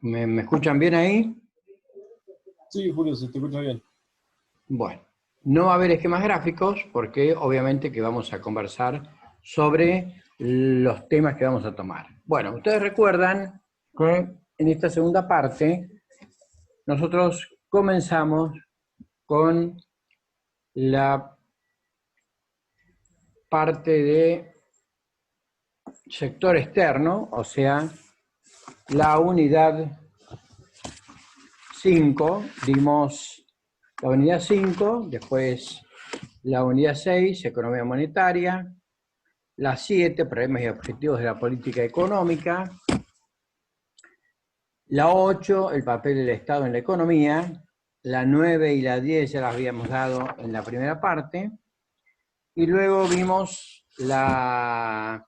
¿Me escuchan bien ahí? Sí, Julio, se te escucha bien. Bueno, no va a haber esquemas gráficos porque obviamente que vamos a conversar sobre los temas que vamos a tomar. Bueno, ustedes recuerdan que en esta segunda parte nosotros comenzamos con la parte de sector externo, o sea, la unidad 5, dimos la unidad 5, después la unidad 6, economía monetaria, la 7, problemas y objetivos de la política económica, la 8, el papel del Estado en la economía, la 9 y la 10 ya las habíamos dado en la primera parte, y luego vimos la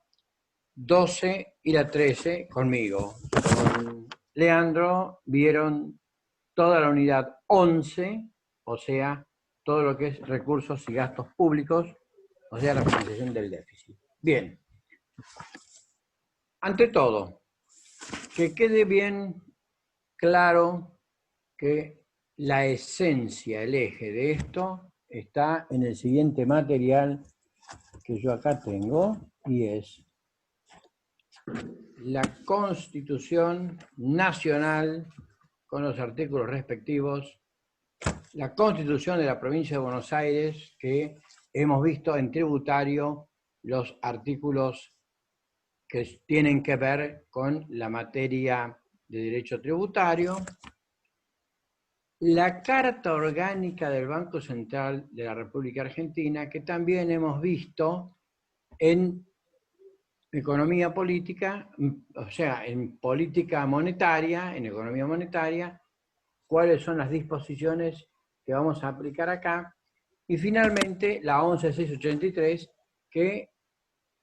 12 y la 13 conmigo. Con Leandro vieron toda la unidad 11, o sea, todo lo que es recursos y gastos públicos, o sea, la financiación del déficit. Bien. Ante todo, que quede bien claro que la esencia, el eje de esto está en el siguiente material que yo acá tengo, y es la Constitución Nacional con los artículos respectivos, la Constitución de la Provincia de Buenos Aires, que hemos visto en tributario los artículos que tienen que ver con la materia de derecho tributario, la Carta Orgánica del Banco Central de la República Argentina, que también hemos visto en economía política, o sea, en política monetaria, en economía monetaria, cuáles son las disposiciones que vamos a aplicar acá, y finalmente la 11683, que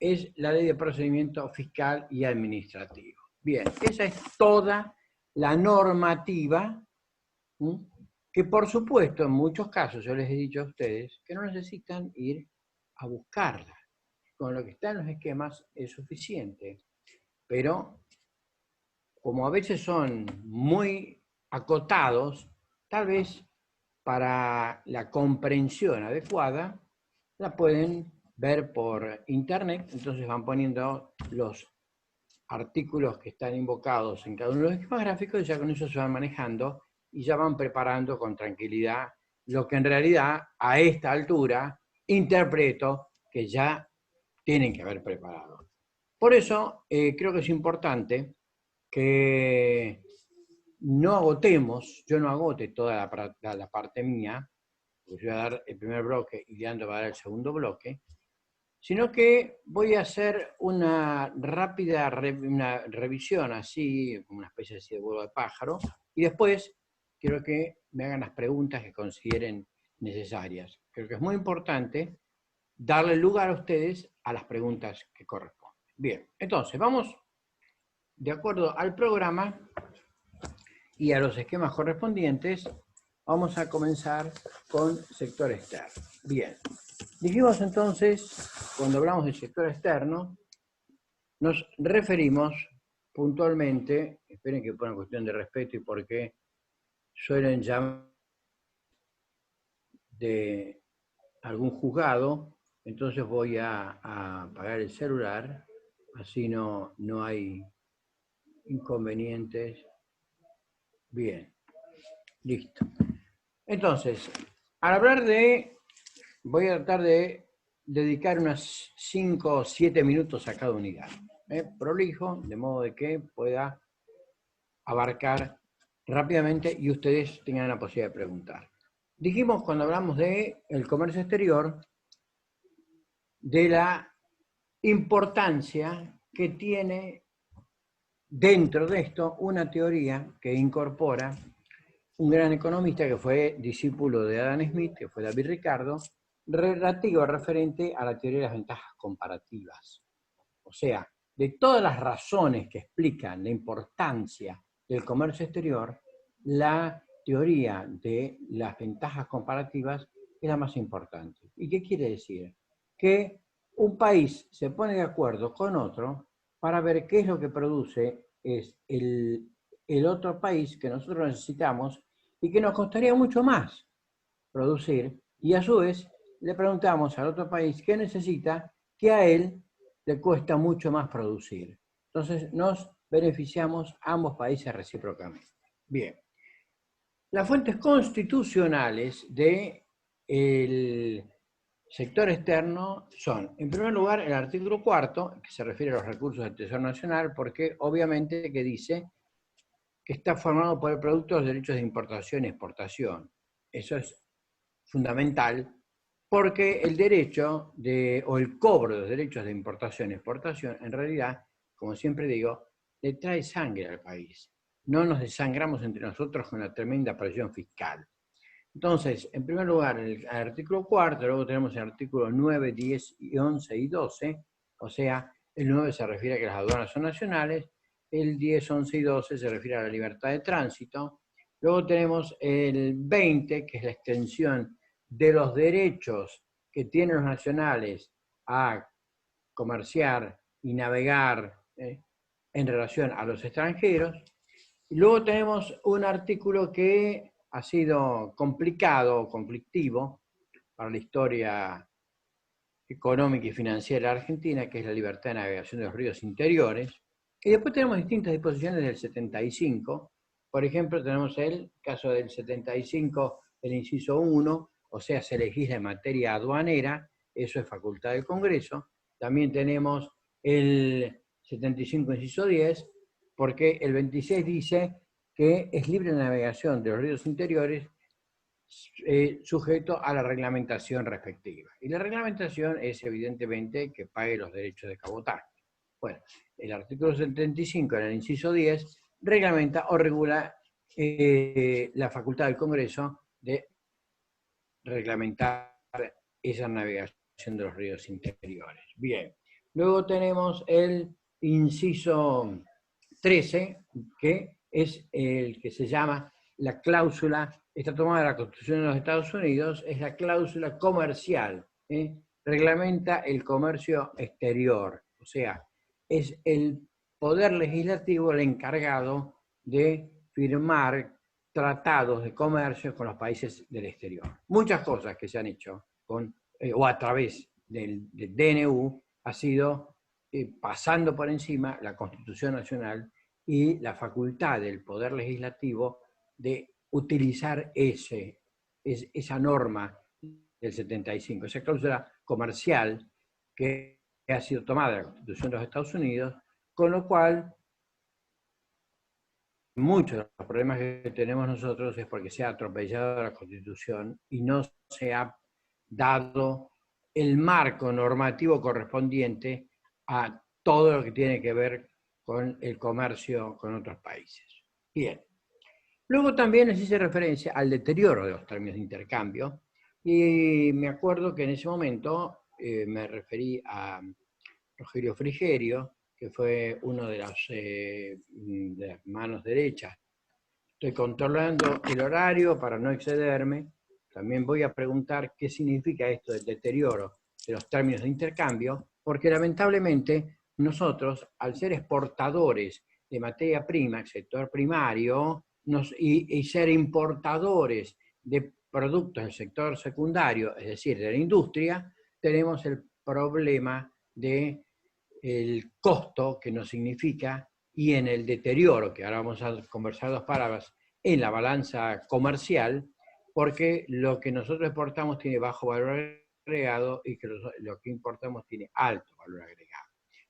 es la ley de procedimiento fiscal y administrativo. Bien, esa es toda la normativa, que por supuesto en muchos casos yo les he dicho a ustedes que no necesitan ir a buscarla. Con lo que está en los esquemas es suficiente, pero como a veces son muy acotados, tal vez para la comprensión adecuada, la pueden ver por internet, entonces van poniendo los artículos que están invocados en cada uno de los esquemas gráficos y ya con eso se van manejando y ya van preparando con tranquilidad lo que en realidad a esta altura interpreto que ya tienen que haber preparado. Por eso creo que es importante que no agotemos, yo no agote toda la parte mía, porque yo voy a dar el primer bloque y Leandro va a dar el segundo bloque, sino que voy a hacer una rápida una revisión, así, una especie así de vuelo de pájaro, y después quiero que me hagan las preguntas que consideren necesarias. Creo que es muy importante darle lugar a ustedes a las preguntas que corresponden. Bien, entonces vamos, de acuerdo al programa y a los esquemas correspondientes, vamos a comenzar con sector externo. Bien, dijimos entonces, cuando hablamos del sector externo, nos referimos puntualmente, esperen que ponga cuestión de respeto y por qué suelen llamar de algún juzgado, entonces voy a apagar el celular, así no hay inconvenientes. Bien, listo. Entonces, al hablar de, voy a tratar de dedicar unos 5 o 7 minutos a cada unidad. Prolijo, de modo de que pueda abarcar rápidamente y ustedes tengan la posibilidad de preguntar. Dijimos cuando hablamos del comercio exterior, de la importancia que tiene dentro de esto una teoría que incorpora un gran economista que fue discípulo de Adam Smith, que fue David Ricardo, relativo referente a la teoría de las ventajas comparativas. O sea, de todas las razones que explican la importancia del comercio exterior, la teoría de las ventajas comparativas es la más importante. ¿Y qué quiere decir? Que un país se pone de acuerdo con otro para ver qué es lo que produce el otro país que nosotros necesitamos y que nos costaría mucho más producir, y a su vez le preguntamos al otro país qué necesita, que a él le cuesta mucho más producir. Entonces nos beneficiamos ambos países recíprocamente. Bien. Las fuentes constitucionales del sector externo son, en primer lugar, el artículo 4, que se refiere a los recursos del Tesoro Nacional, porque obviamente que dice que está formado por el producto de los derechos de importación y exportación. Eso es fundamental, porque el derecho o el cobro de los derechos de importación y exportación, en realidad, como siempre digo, le trae sangre al país. No nos desangramos entre nosotros con la tremenda presión fiscal. Entonces, en primer lugar, el artículo 4, luego tenemos el artículo 9, 10, 11 y 12, o sea, el 9 se refiere a que las aduanas son nacionales, el 10, 11 y 12 se refiere a la libertad de tránsito, luego tenemos el 20, que es la extensión de los derechos que tienen los nacionales a comerciar y navegar en relación a los extranjeros. Y luego tenemos un artículo que ha sido complicado, conflictivo para la historia económica y financiera argentina, que es la libertad de navegación de los ríos interiores. Y después tenemos distintas disposiciones del 75. Por ejemplo, tenemos el caso del 75, el inciso 1, o sea, se legisla en materia aduanera, eso es facultad del Congreso. También tenemos el 75, inciso 10, porque el 26 dice que es libre la navegación de los ríos interiores sujeto a la reglamentación respectiva. Y la reglamentación es evidentemente que pague los derechos de cabotaje. Bueno, el artículo 75, en el inciso 10, reglamenta o regula la facultad del Congreso de reglamentar esa navegación de los ríos interiores. Bien, luego tenemos el inciso 13, que es el que se llama la cláusula, está tomada de la Constitución de los Estados Unidos, es la cláusula comercial, reglamenta el comercio exterior, o sea, es el poder legislativo el encargado de firmar tratados de comercio con los países del exterior. Muchas cosas que se han hecho con, o a través del DNU ha sido pasando por encima la Constitución Nacional y la facultad del Poder Legislativo de utilizar esa norma del 75, esa cláusula comercial que ha sido tomada de la Constitución de los Estados Unidos, con lo cual muchos de los problemas que tenemos nosotros es porque se ha atropellado la Constitución y no se ha dado el marco normativo correspondiente a todo lo que tiene que ver con el comercio con otros países. Bien. Luego también les hice referencia al deterioro de los términos de intercambio y me acuerdo que en ese momento me referí a Rogelio Frigerio, que fue uno de las manos derechas. Estoy controlando el horario para no excederme. También voy a preguntar qué significa esto del deterioro de los términos de intercambio, porque lamentablemente nosotros, al ser exportadores de materia prima, el sector primario, y ser importadores de productos del sector secundario, es decir, de la industria, tenemos el problema del costo que nos significa y en el deterioro, que ahora vamos a conversar dos palabras, en la balanza comercial, porque lo que nosotros exportamos tiene bajo valor agregado y que lo que importamos tiene alto valor agregado.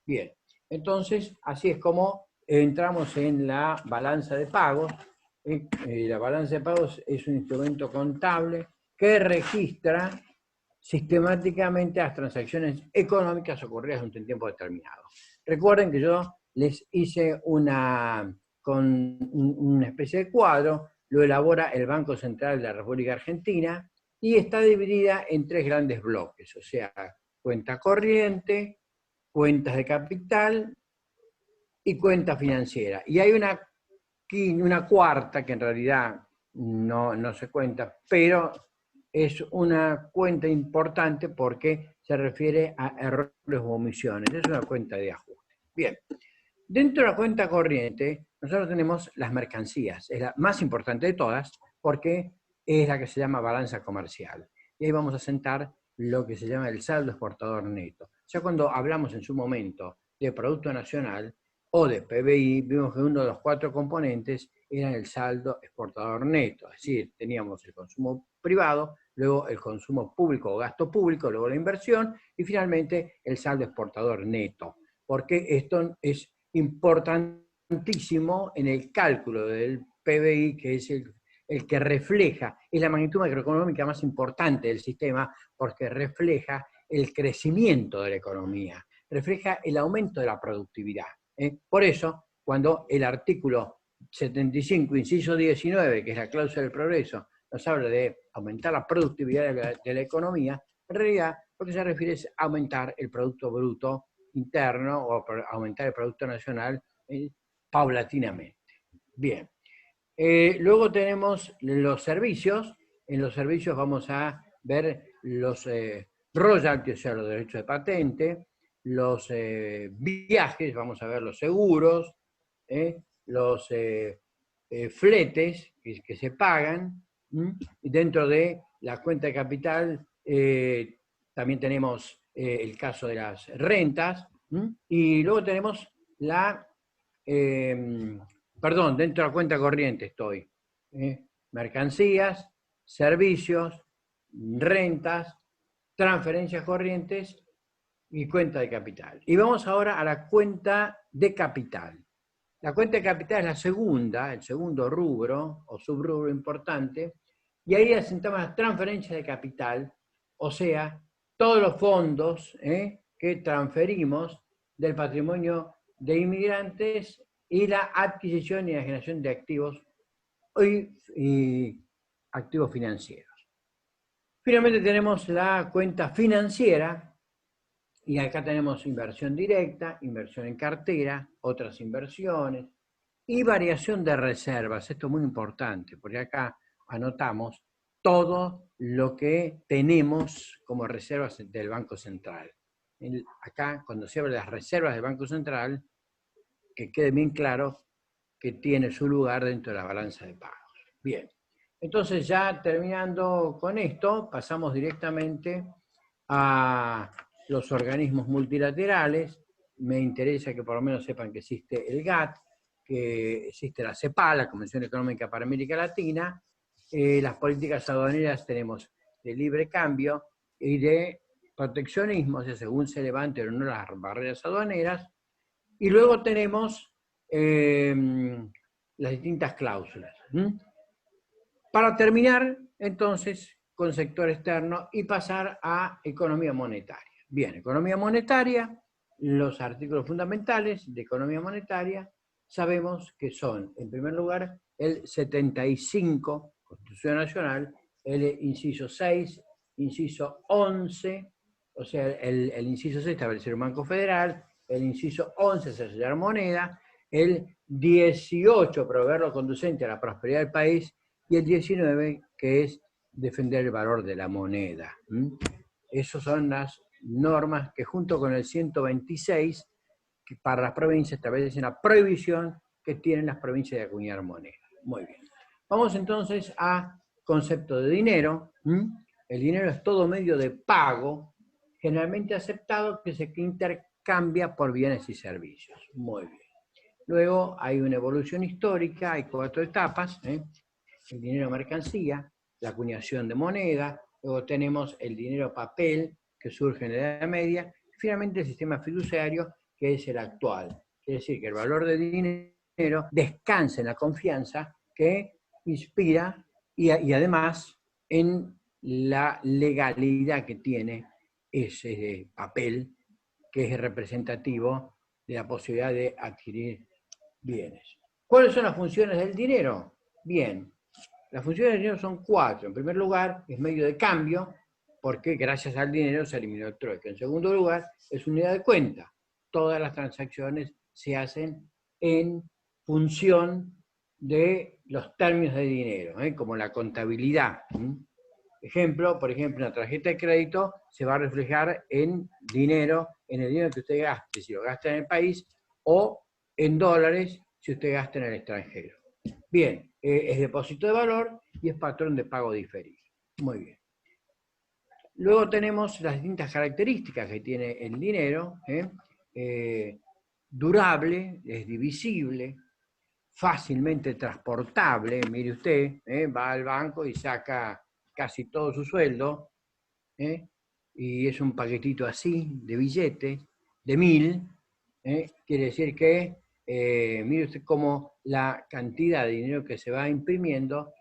Bien, entonces así es como entramos en la balanza de pagos. La balanza de pagos es un instrumento contable que registra sistemáticamente las transacciones económicas ocurridas en un tiempo determinado. Recuerden que yo les hice una especie de cuadro, lo elabora el Banco Central de la República Argentina y está dividida en tres grandes bloques, o sea, cuenta corriente, cuentas de capital y cuenta financiera. Y hay una cuarta que en realidad no se cuenta, pero es una cuenta importante porque se refiere a errores u omisiones. Es una cuenta de ajuste. Bien. Dentro de la cuenta corriente, nosotros tenemos las mercancías. Es la más importante de todas porque es la que se llama balanza comercial. Y ahí vamos a sentar lo que se llama el saldo exportador neto. Ya cuando hablamos en su momento de Producto Nacional o de PBI, vimos que uno de los 4 componentes era el saldo exportador neto. Es decir, teníamos el consumo privado, luego el consumo público o gasto público, luego la inversión y finalmente el saldo exportador neto. Porque esto es importantísimo en el cálculo del PBI, que es el que refleja, es la magnitud macroeconómica más importante del sistema, porque refleja el crecimiento de la economía, refleja el aumento de la productividad. Por eso, cuando el artículo 75, inciso 19, que es la cláusula del progreso, nos habla de aumentar la productividad de la economía, en realidad lo que se refiere es aumentar el Producto Bruto Interno o aumentar el Producto Nacional paulatinamente. Bien. Luego tenemos los servicios. En los servicios vamos a ver los royalties, o sea, los derechos de patente, los viajes, vamos a ver los seguros, los fletes que se pagan. Y dentro de la cuenta de capital también tenemos el caso de las rentas. Y luego tenemos la... perdón, dentro de la cuenta corriente estoy. Mercancías, servicios, rentas, transferencias corrientes y cuenta de capital. Y vamos ahora a la cuenta de capital. La cuenta de capital es la segunda, el segundo rubro o subrubro importante, y ahí asentamos las transferencias de capital, o sea, todos los fondos que transferimos del patrimonio de inmigrantes y la adquisición y la generación de activos y activos financieros. Finalmente tenemos la cuenta financiera, y acá tenemos inversión directa, inversión en cartera, otras inversiones y variación de reservas. Esto es muy importante, porque acá anotamos todo lo que tenemos como reservas del Banco Central. Acá, cuando se habla de las reservas del Banco Central, que quede bien claro que tiene su lugar dentro de la balanza de pagos. Bien, entonces ya terminando con esto, pasamos directamente a los organismos multilaterales. Me interesa que por lo menos sepan que existe el GATT, que existe la CEPAL, la Convención Económica para América Latina. Las políticas aduaneras tenemos de libre cambio y de proteccionismo, o sea, según se levanten o no las barreras aduaneras. Y luego tenemos las distintas cláusulas. Para terminar, entonces, con sector externo y pasar a economía monetaria. Bien, economía monetaria, los artículos fundamentales de economía monetaria, sabemos que son, en primer lugar, el 75, Constitución Nacional, el inciso 6, inciso 11, o sea, el inciso 6, establecer un banco federal, el inciso 11, sellar moneda, el 18, proveer lo conducente a la prosperidad del país, y el 19, que es defender el valor de la moneda. Esas son las normas que junto con el 126, que para las provincias establecen la prohibición que tienen las provincias de acuñar moneda. Muy bien. Vamos entonces a concepto de dinero. El dinero es todo medio de pago, generalmente aceptado, que se intercambia por bienes y servicios. Muy bien. Luego hay una evolución histórica, hay 4 etapas. El dinero mercancía, la acuñación de moneda, luego tenemos el dinero papel, que surge en la Edad Media, y finalmente el sistema fiduciario, que es el actual. Quiere decir que el valor del dinero descansa en la confianza que inspira y además en la legalidad que tiene ese papel, que es representativo de la posibilidad de adquirir bienes. ¿Cuáles son las funciones del dinero? Bien, las funciones del dinero son 4. En primer lugar, es medio de cambio, porque gracias al dinero se eliminó el trueque. En segundo lugar, es unidad de cuenta. Todas las transacciones se hacen en función de los términos de dinero, como la contabilidad. Ejemplo, por ejemplo, una tarjeta de crédito se va a reflejar en dinero, en el dinero que usted gaste, si lo gasta en el país, o en dólares, si usted gasta en el extranjero. Bien, es depósito de valor y es patrón de pago diferido. Muy bien. Luego tenemos las distintas características que tiene el dinero. Durable, es divisible, fácilmente transportable. Mire usted, va al banco y saca casi todo su sueldo, y es un paquetito así de billetes, de 1000. Quiere decir que, mire usted cómo la cantidad de dinero que se va imprimiendo,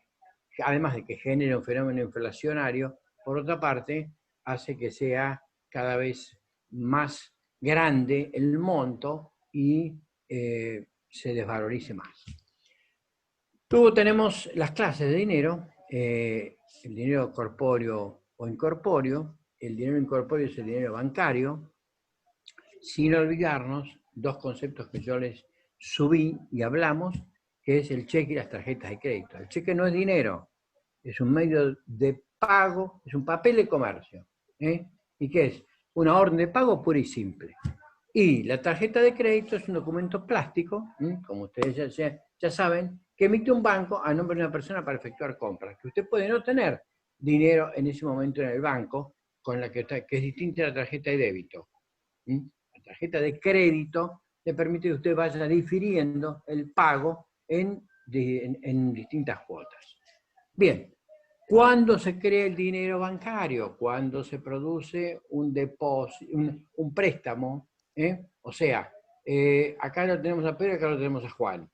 además de que genera un fenómeno inflacionario, por otra parte, hace que sea cada vez más grande el monto y se desvalorice más. Luego tenemos las clases de dinero, el dinero corpóreo o incorpóreo. El dinero incorpóreo es el dinero bancario, sin olvidarnos dos conceptos que yo les subí y hablamos, que es el cheque y las tarjetas de crédito. El cheque no es dinero, es un medio de pago, es un papel de comercio. ¿Y qué es? Una orden de pago pura y simple. Y la tarjeta de crédito es un documento plástico, como ustedes ya saben, que emite un banco a nombre de una persona para efectuar compras. Que usted puede no tener dinero en ese momento en el banco, con la que es distinta a la tarjeta de débito. La tarjeta de crédito le permite que usted vaya difiriendo el pago en distintas cuotas. Bien, ¿cuándo se crea el dinero bancario? Cuando se produce un depósito, un préstamo. O sea, acá lo tenemos a Pedro y acá lo tenemos a Juan.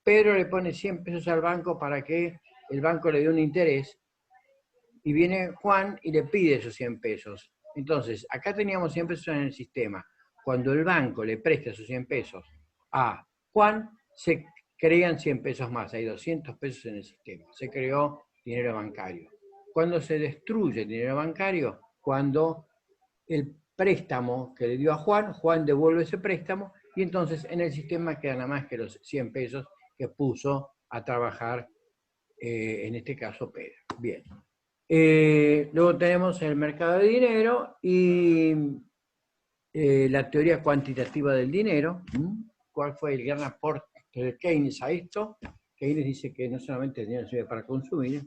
Pedro le pone 100 pesos al banco para que el banco le dé un interés, y viene Juan y le pide esos 100 pesos. Entonces, acá teníamos 100 pesos en el sistema. Cuando el banco le presta esos 100 pesos a Juan, se crean 100 pesos más. Hay 200 pesos en el sistema. Se creó dinero bancario. Cuando se destruye el dinero bancario, cuando el préstamo que le dio a Juan, Juan devuelve ese préstamo, y entonces en el sistema quedan nada más que los 100 pesos que puso a trabajar, en este caso Pedro. Bien. Luego tenemos el mercado de dinero y la teoría cuantitativa del dinero. ¿Cuál fue el gran aporte de Keynes a esto? Keynes dice que no solamente el dinero sirve para consumir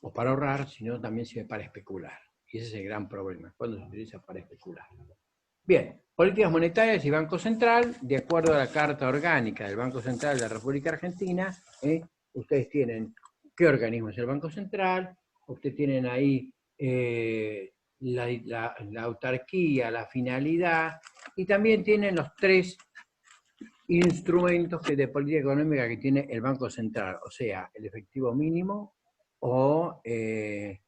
o para ahorrar, sino también sirve para especular. Y ese es el gran problema, cuando se utiliza para especular. Bien, políticas monetarias y Banco Central. De acuerdo a la Carta Orgánica del Banco Central de la República Argentina, ustedes tienen qué organismo es el Banco Central, ustedes tienen ahí la autarquía, la finalidad, y también tienen los 3 instrumentos de política económica que tiene el Banco Central, o sea, el efectivo mínimo, o el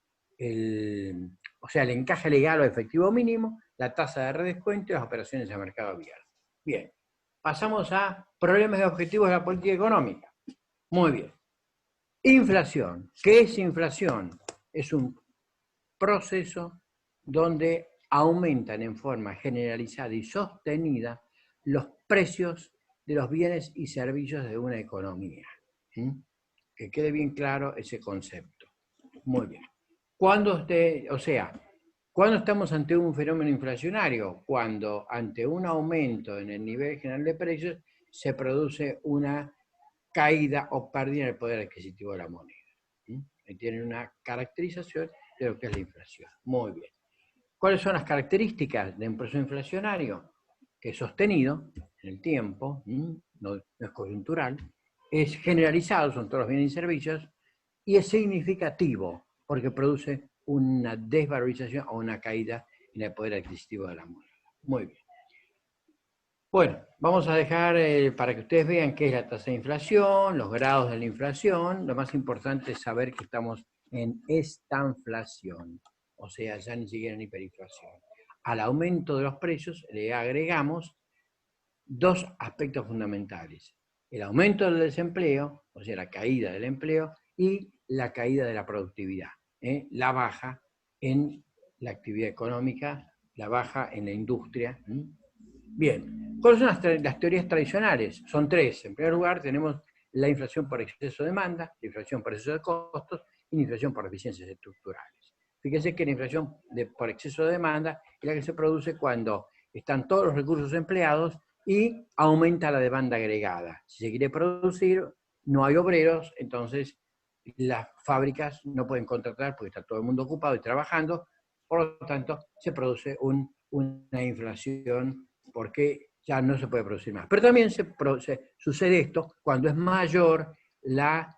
encaje legal o efectivo mínimo, la tasa de redescuento y las operaciones de mercado abierto. Bien, pasamos a problemas de objetivos de la política económica. Muy bien. Inflación. ¿Qué es inflación? Es un proceso donde aumentan en forma generalizada y sostenida los precios de los bienes y servicios de una economía. Que quede bien claro ese concepto. Muy bien. ¿Cuándo estamos ante un fenómeno inflacionario? Cuando ante un aumento en el nivel general de precios se produce una caída o pérdida en el poder adquisitivo de la moneda. Tienen una caracterización de lo que es la inflación. Muy bien. ¿Cuáles son las características de un proceso inflacionario? Que es sostenido en el tiempo, no es coyuntural, es generalizado, son todos los bienes y servicios, y es significativo porque produce una desvalorización o una caída en el poder adquisitivo de la moneda. Muy bien. Bueno, vamos a dejar para que ustedes vean qué es la tasa de inflación, los grados de la inflación. Lo más importante es saber que estamos en estanflación, o sea, ya ni siquiera en hiperinflación. Al aumento de los precios le agregamos 2 aspectos fundamentales: el aumento del desempleo, o sea, la caída del empleo, y la caída de la productividad, la baja en la actividad económica, la baja en la industria. Bien, ¿cuáles son las teorías tradicionales? Son 3. En primer lugar, tenemos la inflación por exceso de demanda, la inflación por exceso de costos y la inflación por deficiencias estructurales. Fíjense que la inflación por exceso de demanda es la que se produce cuando están todos los recursos empleados y aumenta la demanda agregada. Si se quiere producir, no hay obreros, entonces las fábricas no pueden contratar porque está todo el mundo ocupado y trabajando, por lo tanto se produce una inflación porque ya no se puede producir más. Pero también sucede esto cuando es mayor la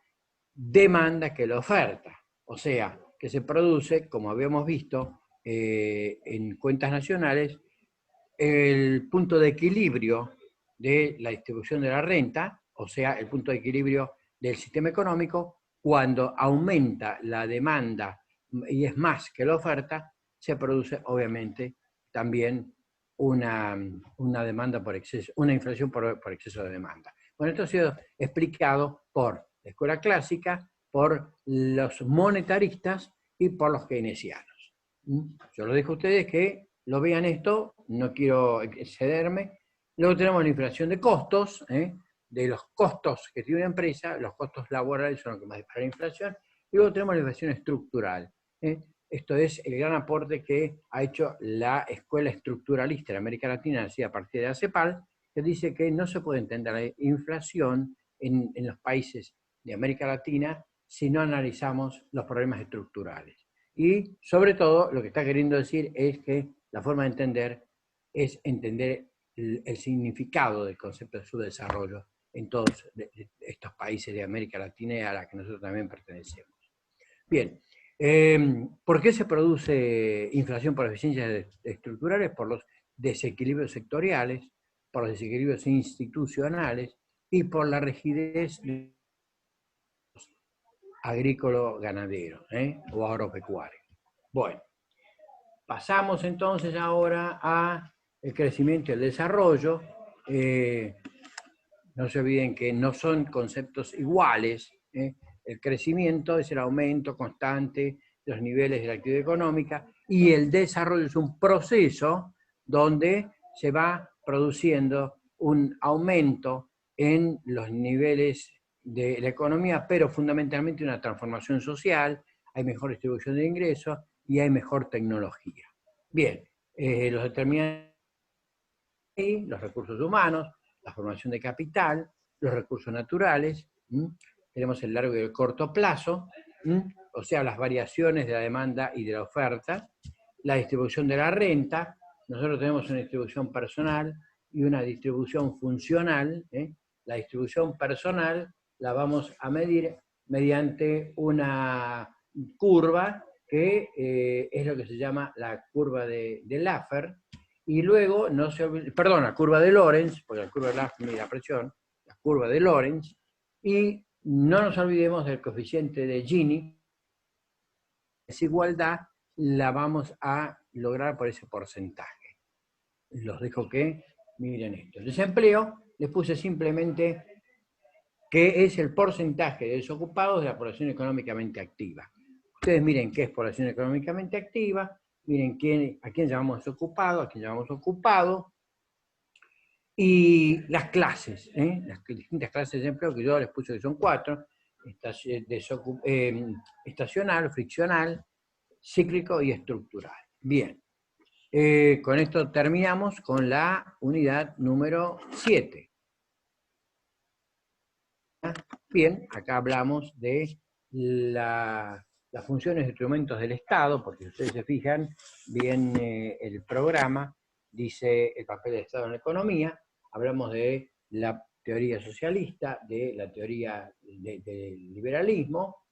demanda que la oferta, o sea, que se produce, como habíamos visto en cuentas nacionales, el punto de equilibrio de la distribución de la renta, o sea, el punto de equilibrio del sistema económico, cuando aumenta la demanda y es más que la oferta, se produce obviamente también una demanda por exceso, una inflación por exceso de demanda. Bueno, esto ha sido explicado por la escuela clásica, por los monetaristas y por los keynesianos. Yo les dejo a ustedes que lo vean esto, no quiero excederme. Luego tenemos la inflación de costos, de los costos que tiene una empresa, los costos laborales son los que más disparan la inflación, y luego tenemos la inflación estructural. Esto es el gran aporte que ha hecho la escuela estructuralista de América Latina, nacida a partir de ACEPAL, que dice que no se puede entender la inflación en los países de América Latina si no analizamos los problemas estructurales. Y sobre todo lo que está queriendo decir es que la forma de entender es entender el significado del concepto de subdesarrollo en todos estos países de América Latina y a la que nosotros también pertenecemos. Bien, ¿por qué se produce inflación por eficiencias estructurales? Por los desequilibrios sectoriales, por los desequilibrios institucionales y por la rigidez agrícola-ganadero o agropecuario. Bueno, pasamos entonces ahora a el crecimiento y el desarrollo. No se olviden que no son conceptos iguales. El crecimiento es el aumento constante de los niveles de la actividad económica y el desarrollo es un proceso donde se va produciendo un aumento en los niveles de la economía, pero fundamentalmente una transformación social, hay mejor distribución de ingresos y hay mejor tecnología. Bien, los determinantes, los recursos humanos, la formación de capital, los recursos naturales, tenemos el largo y el corto plazo, o sea, las variaciones de la demanda y de la oferta, la distribución de la renta, nosotros tenemos una distribución personal y una distribución funcional. La distribución personal la vamos a medir mediante una curva que es lo que se llama la curva de Laffer, y luego, no se olvide, perdón, la curva de Lorentz, porque la curva de Laffer mide la presión, la curva de Lorentz, y no nos olvidemos del coeficiente de Gini. Desigualdad la vamos a lograr por ese porcentaje. Los dejo que miren esto. El desempleo, les puse simplemente qué es el porcentaje de desocupados de la población económicamente activa. Ustedes miren qué es población económicamente activa, miren a quién llamamos desocupado, a quién llamamos ocupado, y las clases, las distintas clases de empleo que yo les puse que son 4, estacional, friccional, cíclico y estructural. Bien, con esto terminamos con la unidad número 7. Bien, acá hablamos de las funciones e instrumentos del Estado, porque si ustedes se fijan, bien el programa dice el papel del Estado en la economía, hablamos de la teoría socialista, de la teoría del liberalismo.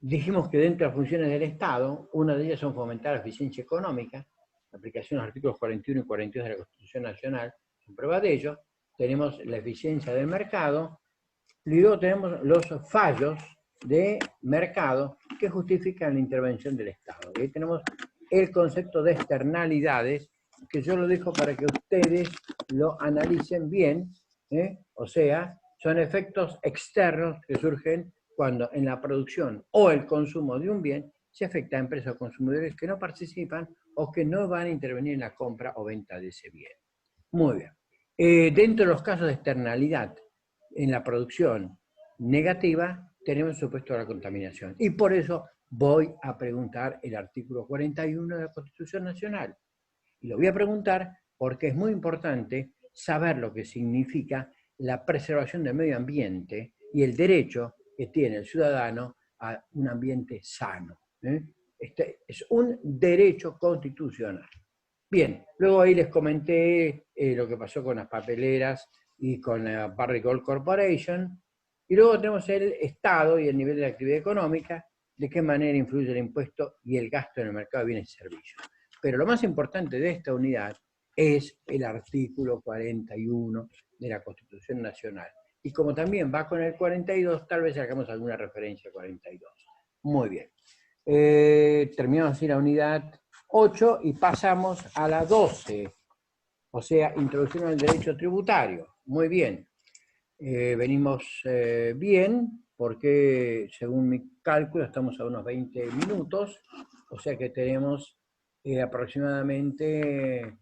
Dijimos que dentro de las funciones del Estado, una de ellas son fomentar la eficiencia económica, la aplicación de los artículos 41 y 42 de la Constitución Nacional, en prueba de ello. Tenemos la eficiencia del mercado, y luego tenemos los fallos de mercado que justifican la intervención del Estado. Y ahí tenemos el concepto de externalidades, que yo lo dejo para que ustedes lo analicen bien, o sea, son efectos externos que surgen cuando en la producción o el consumo de un bien se afecta a empresas o consumidores que no participan o que no van a intervenir en la compra o venta de ese bien. Muy bien. Dentro de los casos de externalidad en la producción negativa, tenemos supuesto la contaminación. Y por eso voy a preguntar el artículo 41 de la Constitución Nacional. Y lo voy a preguntar porque es muy importante saber lo que significa la preservación del medio ambiente y el derecho que tiene el ciudadano a un ambiente sano. Este es un derecho constitucional. Bien, luego ahí les comenté lo que pasó con las papeleras y con la Barrick Gold Corporation. Y luego tenemos el Estado y el nivel de la actividad económica, de qué manera influye el impuesto y el gasto en el mercado de bienes y servicios. Pero lo más importante de esta unidad es el artículo 41 de la Constitución Nacional. Y como también va con el 42, tal vez hagamos alguna referencia al 42. Muy bien. Terminamos así la unidad 8 y pasamos a la 12, o sea, introducción al derecho tributario. Muy bien. Venimos bien, porque según mi cálculo estamos a unos 20 minutos, o sea que tenemos aproximadamente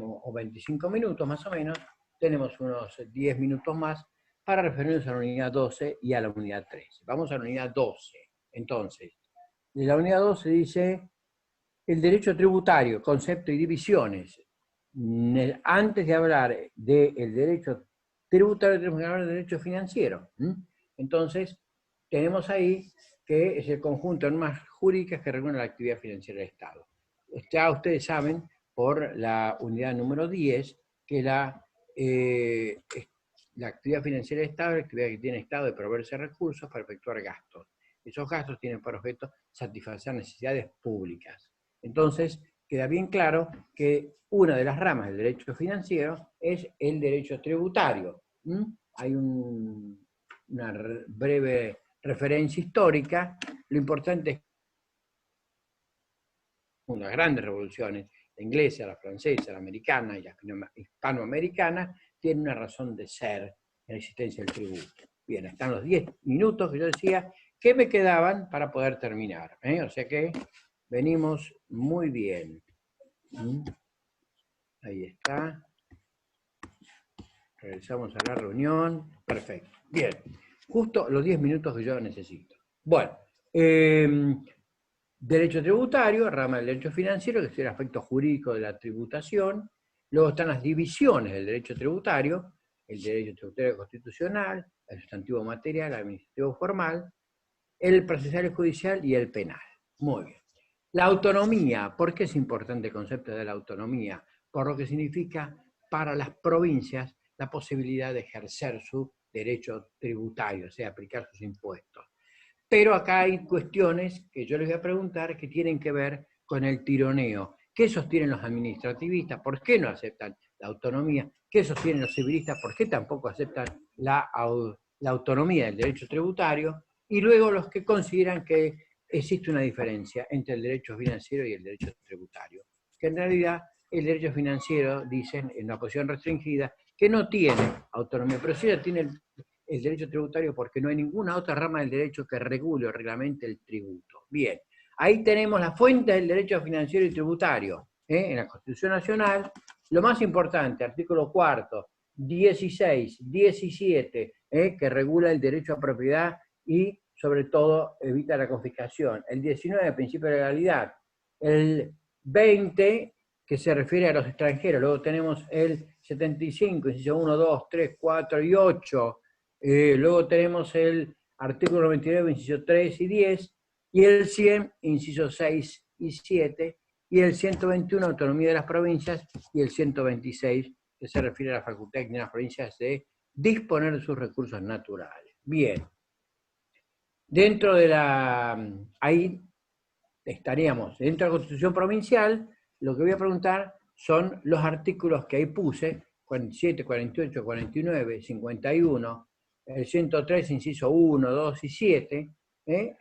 o 25 minutos más o menos, tenemos unos 10 minutos más para referirnos a la unidad 12 y a la unidad 13. Vamos a la unidad 12. Entonces, de la unidad 12 dice el derecho tributario, concepto y divisiones. Antes de hablar del derecho tributario tenemos que hablar del derecho financiero. Entonces, tenemos ahí que es el conjunto de normas jurídicas que regulan la actividad financiera del Estado. Ya ustedes saben, por la unidad número 10, que la actividad financiera del Estado es la actividad que tiene el Estado de proveerse recursos para efectuar gastos. Esos gastos tienen por objeto satisfacer necesidades públicas. Entonces, queda bien claro que una de las ramas del derecho financiero es el derecho tributario. Hay una breve referencia histórica. Lo importante es que unas grandes revoluciones, la inglesa, la francesa, la americana y la hispanoamericana, tienen una razón de ser en la existencia del tributo. Bien, están los 10 minutos que yo decía que me quedaban para poder terminar. O sea que venimos muy bien. Ahí está. Regresamos a la reunión. Perfecto. Bien. Justo los 10 minutos que yo necesito. Bueno. Derecho tributario, rama del derecho financiero, que es el aspecto jurídico de la tributación. Luego están las divisiones del derecho tributario, el derecho tributario constitucional, el sustantivo material, el administrativo formal, el procesal judicial y el penal. Muy bien. La autonomía, ¿por qué es importante el concepto de la autonomía? Por lo que significa para las provincias la posibilidad de ejercer su derecho tributario, o sea, aplicar sus impuestos. Pero acá hay cuestiones que yo les voy a preguntar que tienen que ver con el tironeo. ¿Qué sostienen los administrativistas? ¿Por qué no aceptan la autonomía? ¿Qué sostienen los civilistas? ¿Por qué tampoco aceptan la autonomía del derecho tributario? Y luego los que consideran que existe una diferencia entre el derecho financiero y el derecho tributario. Que en realidad el derecho financiero, dicen en una posición restringida, que no tiene autonomía, pero sí tiene el derecho tributario porque no hay ninguna otra rama del derecho que regule o reglamente el tributo. Bien, ahí tenemos la fuente del derecho financiero y tributario. En la Constitución Nacional, lo más importante, artículo 4, 16, 17, que regula el derecho a propiedad y sobre todo evita la confiscación. El 19, principio de legalidad. El 20, que se refiere a los extranjeros. Luego tenemos el 75, inciso 1, 2, 3, 4 y 8. Luego tenemos el artículo 99, inciso 3 y 10, y el 100, inciso 6 y 7, y el 121, autonomía de las provincias, y el 126, que se refiere a la facultad que tienen las provincias de disponer de sus recursos naturales. Bien. Dentro de ahí estaríamos, dentro de la Constitución Provincial, lo que voy a preguntar son los artículos que ahí puse, 47, 48, 49, 51, el 103, inciso 1, 2 y 7,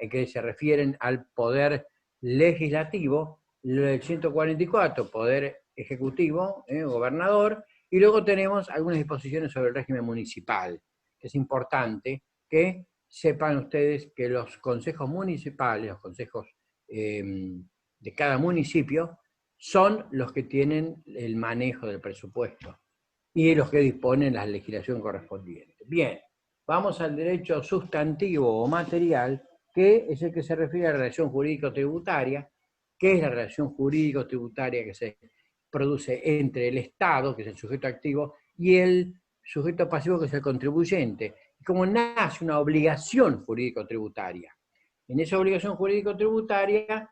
que se refieren al poder legislativo, el 144, poder ejecutivo, gobernador, y luego tenemos algunas disposiciones sobre el régimen municipal, que es importante que sepan ustedes que los consejos municipales, los consejos de cada municipio, son los que tienen el manejo del presupuesto y los que disponen la legislación correspondiente. Bien, vamos al derecho sustantivo o material, que es el que se refiere a la relación jurídico-tributaria. ¿Qué es la relación jurídico-tributaria que se produce entre el Estado, que es el sujeto activo, y el sujeto pasivo, que es el contribuyente? Y cómo nace una obligación jurídico-tributaria. En esa obligación jurídico-tributaria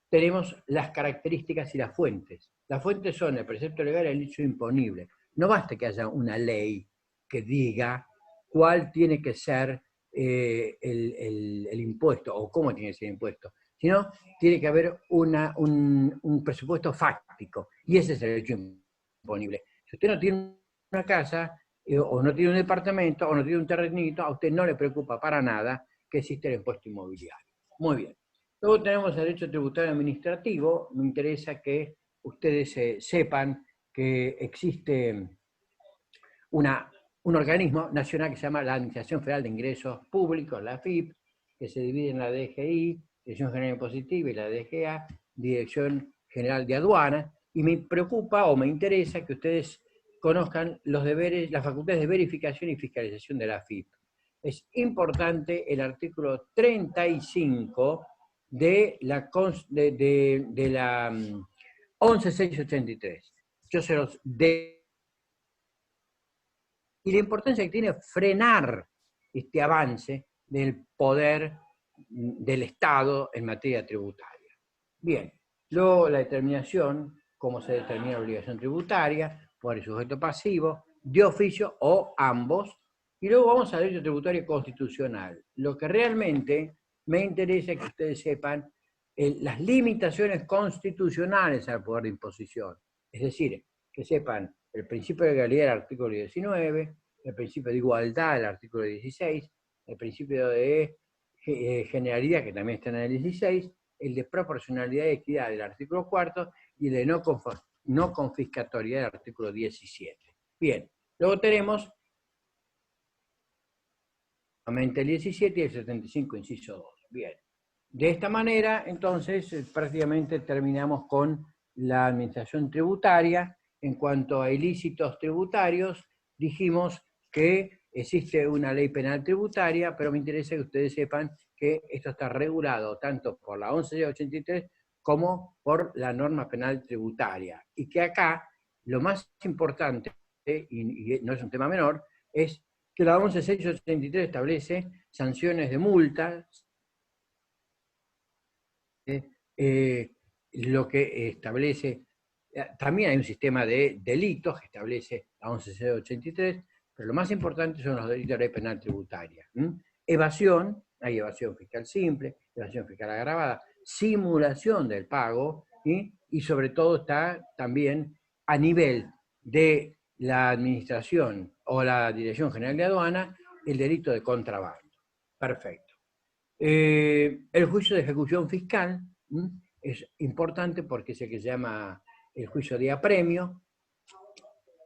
tenemos las características y las fuentes. Las fuentes son el precepto legal y el hecho imponible. No basta que haya una ley que diga cuál tiene que ser el impuesto o cómo tiene que ser el impuesto, sino tiene que haber un presupuesto fáctico, y ese es el hecho imponible. Si usted no tiene una casa, o no tiene un departamento, o no tiene un terrenito, a usted no le preocupa para nada que existe el impuesto inmobiliario. Muy bien. Luego tenemos el derecho tributario administrativo. Me interesa que ustedes sepan que existe un organismo nacional que se llama la Administración Federal de Ingresos Públicos, la AFIP, que se divide en la DGI, Dirección General Impositiva, y la DGA, Dirección General de Aduanas, y me preocupa o me interesa que ustedes conozcan los deberes, las facultades de verificación y fiscalización de la AFIP. Es importante el artículo 35 de la 11683. Yo se los y la importancia que tiene frenar este avance del poder del Estado en materia tributaria. Bien, luego la determinación, cómo se determina la obligación tributaria, por el sujeto pasivo, de oficio o ambos, y luego vamos al derecho tributario constitucional. Lo que realmente me interesa es que ustedes sepan las limitaciones constitucionales al poder de imposición, es decir, que sepan el principio de legalidad del artículo 19, el principio de igualdad del artículo 16, el principio de generalidad, que también está en el 16, el de proporcionalidad y equidad del artículo 4 y el de no confiscatoriedad del artículo 17. Bien, luego tenemos el 17 y el 75, inciso 2. Bien, de esta manera, entonces, prácticamente terminamos con la administración tributaria. En cuanto a ilícitos tributarios, dijimos que existe una ley penal tributaria, pero me interesa que ustedes sepan que esto está regulado tanto por la 1183 como por la norma penal tributaria. Y que acá lo más importante, y no es un tema menor, es que la 11683 establece sanciones de multas, lo que establece, también hay un sistema de delitos que establece la 11683, pero lo más importante son los delitos de ley penal tributaria. Evasión, hay evasión fiscal simple, evasión fiscal agravada, simulación del pago, y sobre todo está también a nivel de la administración o la Dirección General de Aduana el delito de contrabando. Perfecto. El juicio de ejecución fiscal es importante porque es el que se llama el juicio de apremio,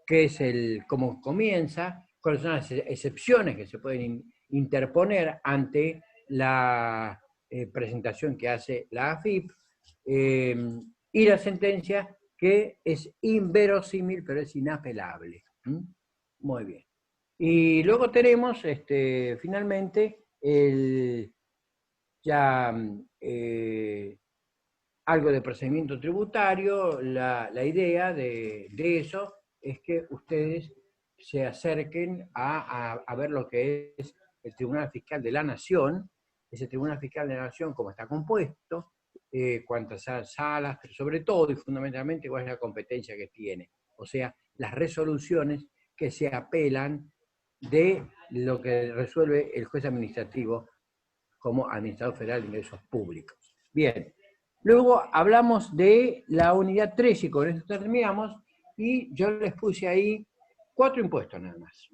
que es cómo comienza, cuáles son las excepciones que se pueden interponer ante la presentación que hace la AFIP, y la sentencia, que es inverosímil pero es inapelable. Muy bien. Y luego tenemos finalmente algo de procedimiento tributario. La idea de eso es que ustedes se acerquen a ver lo que es el Tribunal Fiscal de la Nación. Ese Tribunal Fiscal de la Nación, cómo está compuesto, cuántas salas, pero sobre todo y fundamentalmente cuál es la competencia que tiene. O sea, las resoluciones que se apelan de lo que resuelve el juez administrativo como Administrador Federal de Ingresos Públicos. Bien, luego hablamos de la unidad 3 y con esto terminamos, y yo les puse ahí 4 impuestos nada más.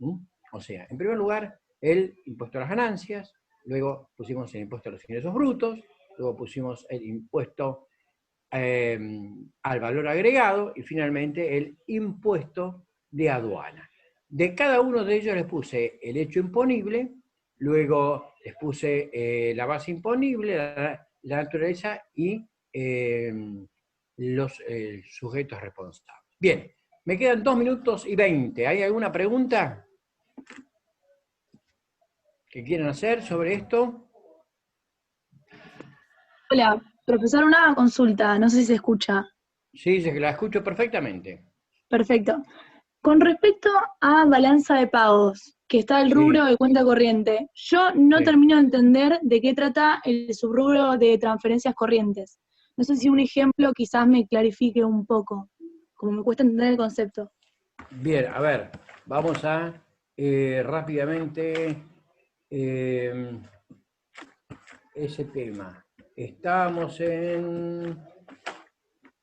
O sea, en primer lugar, el impuesto a las ganancias, luego pusimos el impuesto a los ingresos brutos, luego pusimos el impuesto al valor agregado y finalmente el impuesto de aduana. De cada uno de ellos les puse el hecho imponible, luego les puse la base imponible, la naturaleza y los sujetos responsables. Bien, me quedan 2 minutos y 20. ¿Hay alguna pregunta? que quieran hacer sobre esto. Hola, profesor, una consulta, no sé si se escucha. Sí, dice que la escucho perfectamente. Perfecto. Con respecto a balanza de pagos, que está el rubro Sí, de cuenta corriente, yo no sí. termino de entender de qué trata el subrubro de transferencias corrientes. No sé si un ejemplo quizás me clarifique un poco, como me cuesta entender el concepto. Bien, a ver, vamos a rápidamente ese tema. Estamos en a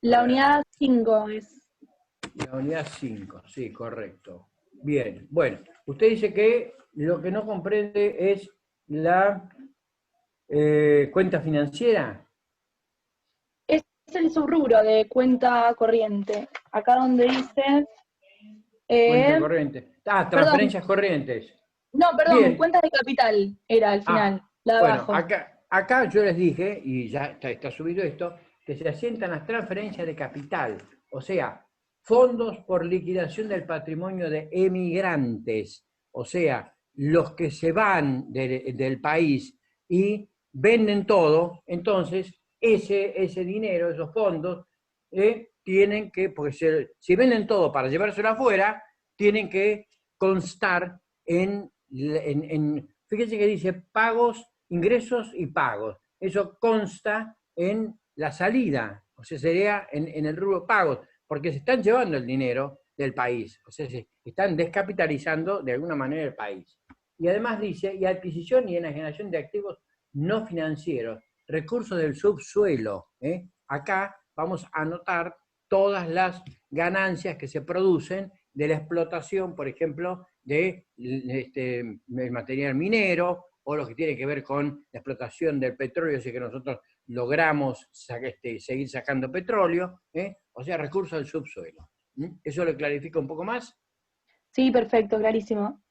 La ver, unidad 5 es. la unidad 5, sí, correcto. Bien, bueno, usted dice que lo que no comprende es la cuenta financiera. Es el subrubro de cuenta corriente. Acá donde dice, Cuenta eh, corriente. perdón, Transferencias corrientes. no, perdón, Bien. cuentas de capital era al final, la de Bueno, abajo. acá yo les dije, y ya está subido esto, que se asientan las transferencias de capital, o sea, fondos por liquidación del patrimonio de emigrantes, o sea, los que se van del país y venden todo, entonces ese dinero, esos fondos, tienen que, porque si venden todo para llevárselo afuera, tienen que constar fíjense que dice pagos, ingresos y pagos. Eso consta en la salida, o sea, sería en el rubro pagos, porque se están llevando el dinero del país, o sea, se están descapitalizando de alguna manera el país. Y además dice, y adquisición y enajenación de activos no financieros, recursos del subsuelo. Acá vamos a anotar todas las ganancias que se producen de la explotación, por ejemplo, de el material minero o lo que tiene que ver con la explotación del petróleo, si que nosotros logramos seguir sacando petróleo, o sea, recursos del subsuelo. ¿Eso lo clarifica un poco más? Sí, perfecto, clarísimo.